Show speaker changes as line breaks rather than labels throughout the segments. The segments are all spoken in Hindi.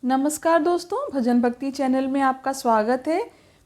नमस्कार दोस्तों, भजन भक्ति चैनल में आपका स्वागत है।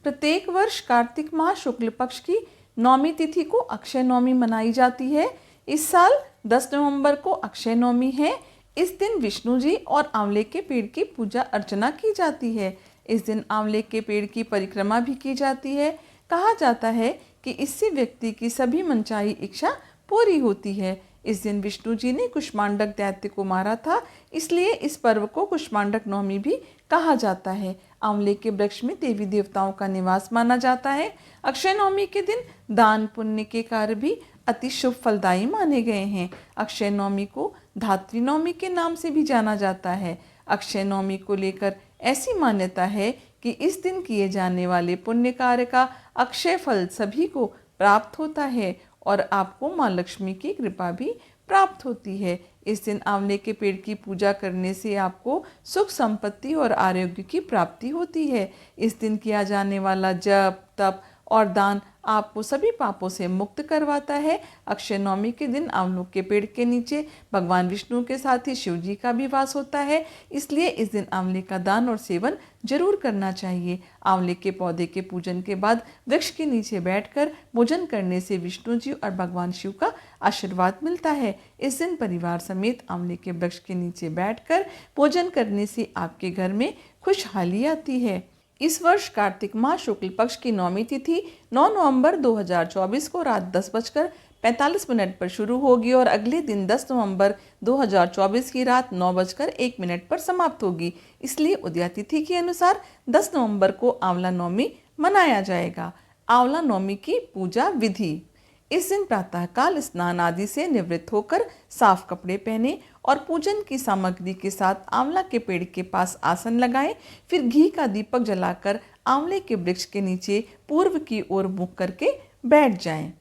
प्रत्येक वर्ष कार्तिक माह शुक्ल पक्ष की नौमी तिथि को अक्षय नवमी मनाई जाती है। इस साल 10 नवंबर को अक्षय नवमी है। इस दिन विष्णु जी और आंवले के पेड़ की पूजा अर्चना की जाती है। इस दिन आंवले के पेड़ की परिक्रमा भी की जाती है। कहा जाता है कि इससे व्यक्ति की सभी मनचाही इच्छा पूरी होती है। इस दिन विष्णु जी ने कुष्मांडक दैत्य को मारा था, इसलिए इस पर्व को कुष्मांडक नवमी भी कहा जाता है। आंवले के वृक्ष में देवी देवताओं का निवास माना जाता है। अक्षय नवमी के दिन दान पुण्य के कार्य भी अति शुभ फलदायी माने गए हैं। अक्षय नवमी को धात्री नवमी के नाम से भी जाना जाता है। अक्षय नवमी को लेकर ऐसी मान्यता है कि इस दिन किए जाने वाले पुण्य कार्य का अक्षय फल सभी को प्राप्त होता है और आपको माँ लक्ष्मी की कृपा भी प्राप्त होती है। इस दिन आंवले के पेड़ की पूजा करने से आपको सुख संपत्ति और आरोग्य की प्राप्ति होती है। इस दिन किया जाने वाला जप तप और दान आपको सभी पापों से मुक्त करवाता है। अक्षय नवमी के दिन आंवलों के पेड़ के नीचे भगवान विष्णु के साथ ही शिव जी का भी वास होता है, इसलिए इस दिन आंवले का दान और सेवन जरूर करना चाहिए। आंवले के पौधे के पूजन के बाद वृक्ष के नीचे बैठकर भोजन करने से विष्णु जी और भगवान शिव का आशीर्वाद मिलता है। इस दिन परिवार समेत आंवले के वृक्ष के नीचे बैठकर भोजन करने से आपके घर में खुशहाली आती है। इस वर्ष कार्तिक माह शुक्ल पक्ष की नौमी तिथि 9 नवंबर 2024 को रात 10:45 पर शुरू होगी और अगले दिन 10 नवंबर 2024 की रात 9:01 पर समाप्त होगी। इसलिए उदया तिथि के अनुसार 10 नवंबर को आंवला नवमी मनाया जाएगा। आंवला नवमी की पूजा विधि। इस दिन प्रातःकाल स्नान आदि से निवृत्त होकर साफ कपड़े पहने और पूजन की सामग्री के साथ आंवला के पेड़ के पास आसन लगाएं। फिर घी का दीपक जलाकर आंवले के वृक्ष के नीचे पूर्व की ओर मुख करके बैठ जाएं।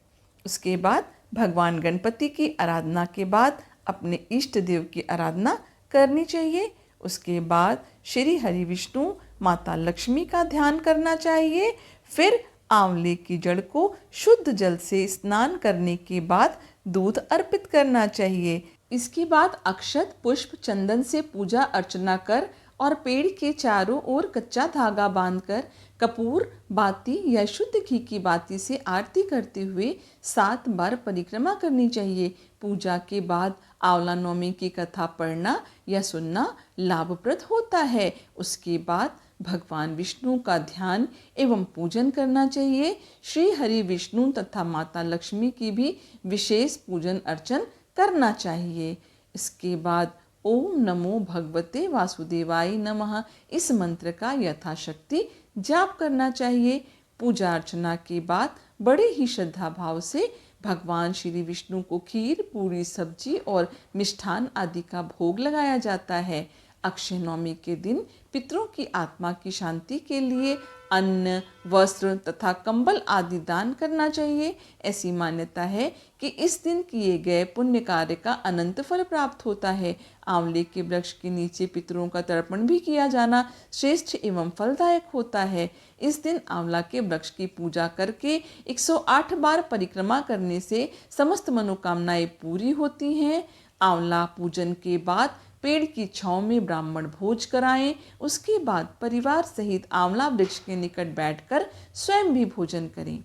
उसके बाद भगवान गणपति की आराधना के बाद अपने इष्ट देव की आराधना करनी चाहिए। उसके बाद श्री हरि विष्णु माता लक्ष्मी का ध्यान करना चाहिए। फिर आंवले की जड़ को शुद्ध जल से स्नान करने के बाद दूध अर्पित करना चाहिए। इसके बाद अक्षत पुष्प चंदन से पूजा अर्चना कर और पेड़ के चारों ओर कच्चा धागा बांधकर कपूर बाती या शुद्ध घी की बाती से आरती करते हुए 7 बार परिक्रमा करनी चाहिए। पूजा के बाद आंवला नवमी की कथा पढ़ना या सुनना लाभप्रद होता है। उसके बाद भगवान विष्णु का ध्यान एवं पूजन करना चाहिए। श्री हरि विष्णु तथा माता लक्ष्मी की भी विशेष पूजन अर्चन करना चाहिए। इसके बाद ओम नमो भगवते वासुदेवाय नमः इस मंत्र का यथाशक्ति जाप करना चाहिए। पूजा अर्चना के बाद बड़े ही श्रद्धा भाव से भगवान श्री विष्णु को खीर पूरी सब्जी और मिष्ठान आदि का भोग लगाया जाता है। अक्षय नवमी के दिन पितरों की आत्मा की शांति के लिए अन्न वस्त्र तथा कंबल आदि दान करना चाहिए। ऐसी मान्यता है कि इस दिन किए गए पुण्य कार्य का अनंत फल प्राप्त होता है। आंवले के वृक्ष के नीचे पितरों का तर्पण भी किया जाना श्रेष्ठ एवं फलदायक होता है। इस दिन आंवला के वृक्ष की पूजा करके 108 बार परिक्रमा करने से समस्त मनोकामनाएं पूरी होती हैं। आंवला पूजन के बाद पेड़ की छांव में ब्राह्मण भोज कराएं। उसके बाद परिवार सहित आंवला वृक्ष के निकट बैठकर स्वयं भी भोजन करें।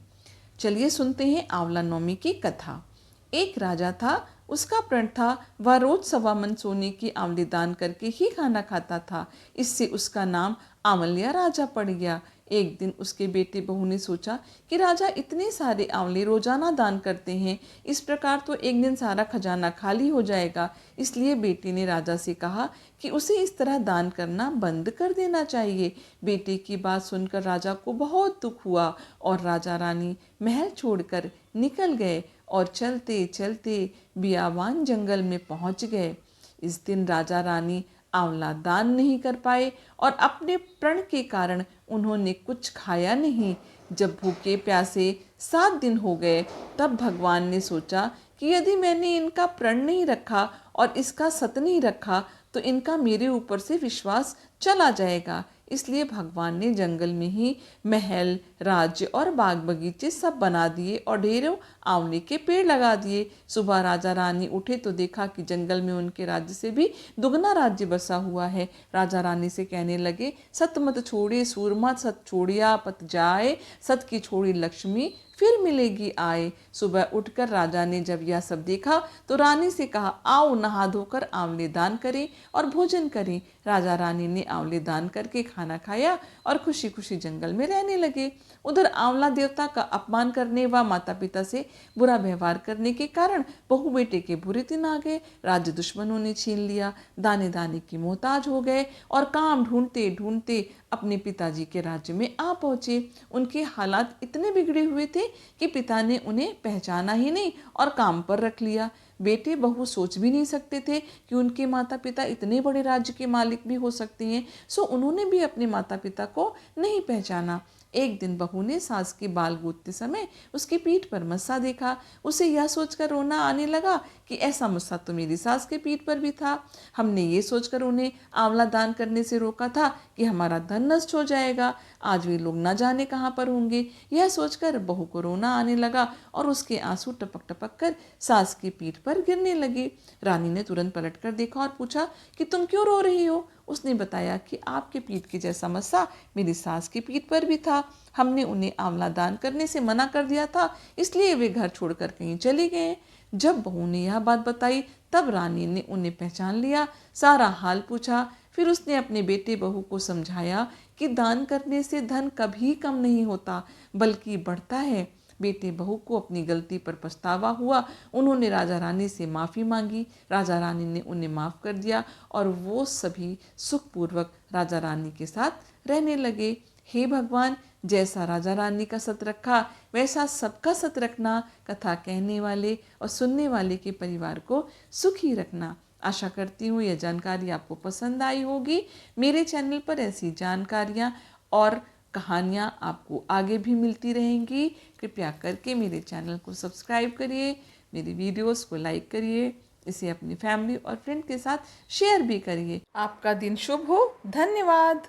चलिए सुनते हैं आंवला नवमी की कथा। एक राजा था, उसका प्रण था वह रोज 1.25 मन सोने की आंवले दान करके ही खाना खाता था। इससे उसका नाम आंवलिया राजा पड़ गया। एक दिन उसके बेटे बहू ने सोचा कि राजा इतने सारे आंवले रोजाना दान करते हैं, इस प्रकार तो एक दिन सारा खजाना खाली हो जाएगा। इसलिए बेटे ने राजा से कहा कि उसे इस तरह दान करना बंद कर देना चाहिए। बेटे की बात सुनकर राजा को बहुत दुख हुआ और राजा रानी महल छोड़कर निकल गए और चलते चलते बियाबान जंगल में पहुंच गए। इस दिन राजा रानी आंवला दान नहीं कर पाए और अपने प्रण के कारण उन्होंने कुछ खाया नहीं। जब भूखे प्यासे 7 दिन हो गए तब भगवान ने सोचा कि यदि मैंने इनका प्रण नहीं रखा और इसका सत नहीं रखा तो इनका मेरे ऊपर से विश्वास चला जाएगा। इसलिए भगवान ने जंगल में ही महल, राज्य और बाग बगीचे सब बना दिए और ढेरों आंवले के पेड़ लगा दिए। सुबह राजा रानी उठे तो देखा कि जंगल में उनके राज्य से भी दुगना राज्य बसा हुआ है। राजा रानी से कहने लगे, सत मत छोड़े सूरमा, सत छोड़िया पत जाए, सत की छोड़ी लक्ष्मी फिर मिलेगी आए। सुबह उठकर राजा ने जब यह सब देखा तो रानी से कहा, आओ नहा धोकर आंवले दान करें और भोजन करें। राजा रानी ने आंवले दान करके खाना खाया और खुशी खुशी जंगल में रहने लगे। उधर आंवला देवता का अपमान करने व माता पिता से बुरा व्यवहार करने के कारण बहू बेटे के बुरे दिन आ गए। राज्य दुश्मनों ने छीन लिया, दाने दाने की मोहताज हो गए और काम ढूंढते ढूंढते अपने पिताजी के राज्य में आ पहुंचे। उनके हालात इतने बिगड़े हुए थे कि पिता ने उन्हें पहचाना ही नहीं और काम पर रख लिया। बेटे बहू सोच भी नहीं सकते थे कि उनके माता पिता इतने बड़े राज्य के मालिक भी हो सकते हैं, सो उन्होंने भी अपने माता पिता को नहीं पहचाना। एक दिन बहू ने सास के बाल गूंथते समय उसकी पीठ पर मस्सा देखा। उसे यह सोचकर रोना आने लगा कि ऐसा मस्सा तो मेरी सास के पीठ पर भी था। हमने ये सोचकर उन्हें आंवला दान करने से रोका था कि हमारा धन नष्ट हो जाएगा, आज वे लोग न जाने कहाँ पर होंगे। यह सोचकर बहू को रोना आने लगा और उसके आंसू टपक टपक कर सास की पीठ पर गिरने लगे। रानी ने तुरंत पलट कर देखा और पूछा कि तुम क्यों रो रही हो। उसने बताया कि आपके पीठ के जैसा मस्सा मेरी सास की पीठ पर भी था। हमने उन्हें आंवला दान करने से मना कर दिया था, इसलिए वे घर छोड़कर कहीं चले गए। जब बहू ने यह बात बताई तब रानी ने उन्हें पहचान लिया, सारा हाल पूछा। फिर उसने अपने बेटे बहू को समझाया कि दान करने से धन कभी कम नहीं होता बल्कि बढ़ता है। बेटे बहू को अपनी गलती पर पछतावा हुआ। उन्होंने राजा रानी से माफ़ी मांगी। राजा रानी ने उन्हें माफ़ कर दिया और वो सभी सुखपूर्वक राजा रानी के साथ रहने लगे। हे भगवान, जैसा राजा रानी का सत रखा वैसा सबका सत रखना। कथा कहने वाले और सुनने वाले के परिवार को सुखी रखना। आशा करती हूँ यह जानकारी आपको पसंद आई होगी। मेरे चैनल पर ऐसी जानकारियाँ और कहानियाँ आपको आगे भी मिलती रहेंगी। कृपया करके मेरे चैनल को सब्सक्राइब करिए, मेरी वीडियोस को लाइक करिए, इसे अपनी फैमिली और फ्रेंड के साथ शेयर भी करिए। आपका दिन शुभ हो। धन्यवाद।